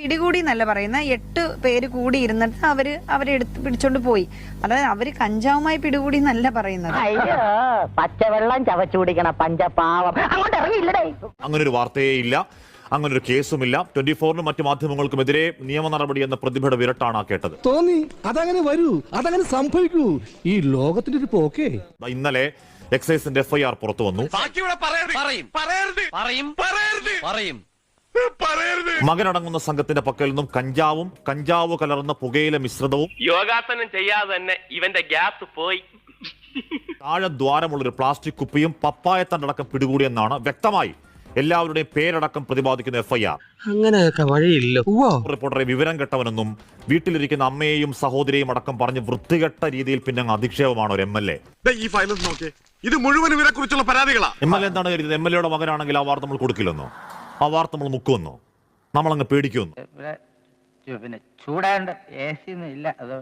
പിടികൂടി എന്നല്ല പറയുന്ന, 8 പേര് കൂടി ഇരുന്നിട്ട് അവരെ എടുത്ത് പിടിച്ചോണ്ട് പോയി. അതായത് അവര് കഞ്ചാവുമായി പിടികൂടി എന്നല്ല പറയുന്നത്. അയ്യോ, പച്ചവെള്ളം ചവച്ചു കുടിക്കണ പഞ്ചപാവം, അങ്ങോട്ട് ഇറങ്ങിയില്ലടേ. അങ്ങനെ ഒരു വാർത്തയേ ഇല്ല, അങ്ങനെ ഒരു കേസുമില്ല. 24-നും മറ്റു മാധ്യമങ്ങൾക്കുമെതിരെ നിയമ നടപടി എന്ന പ്രതിഭയുടെ വിരട്ടാണ് കേട്ടത്. തോന്നി അതങ്ങനെ വരൂ, അതങ്ങനെ സംഭവിക്കൂ, ഈ ലോകത്തിന്റെ ഒരു പോക്കേ. ഇന്നലെ എക്സൈസിന്റെ FIR പുറത്തു വന്നു. മകനടങ്ങുന്ന സംഘത്തിന്റെ പക്കൽ നിന്നും കഞ്ചാവ് കലർന്ന പുകയില മിശ്രിതവും യോഗാസനം ചെയ്യാതെ തന്നെ ഇവന്റെ ഗ്യാസ് പോയി. താഴെ ദ്വാരമുള്ളൊരു പ്ലാസ്റ്റിക് കുപ്പിയും പപ്പായത്തണ്ടടക്കം പിടികൂടിയെന്നാണ് വ്യക്തമായി എല്ലാവരുടെയും പേരടക്കം പ്രതിപാദിക്കുന്ന FIR. അങ്ങനെയൊക്കെ വഴിയില്ല. റിപ്പോർട്ടറെ വിവരം കെട്ടവനെന്നും വീട്ടിലിരിക്കുന്ന അമ്മയെയും സഹോദരിയെയും അടക്കം പറഞ്ഞ് വൃത്തികെട്ട രീതിയിൽ പിന്നെ അധിക്ഷേപമാണ് ഒരു MLA. ഈ ഫയൽ നോക്കി, ഇത് മുഴുവൻ ഇവരെ കുറിച്ചുള്ള പരാതികളാ. MLA എന്താണ് കരുതിയത്? MLAയുടെ മകനാണെങ്കിൽ ആ വാർത്ത നമ്മൾ കൊടുക്കില്ലെന്നോ, ആ വാർത്ത നമ്മൾ മുക്കുമെന്നോ, നമ്മളങ്ങ് പേടിക്കുമെന്നോ? പിന്നെ ചൂടാണ്ട് AC ഒന്നും ഇല്ല, അത്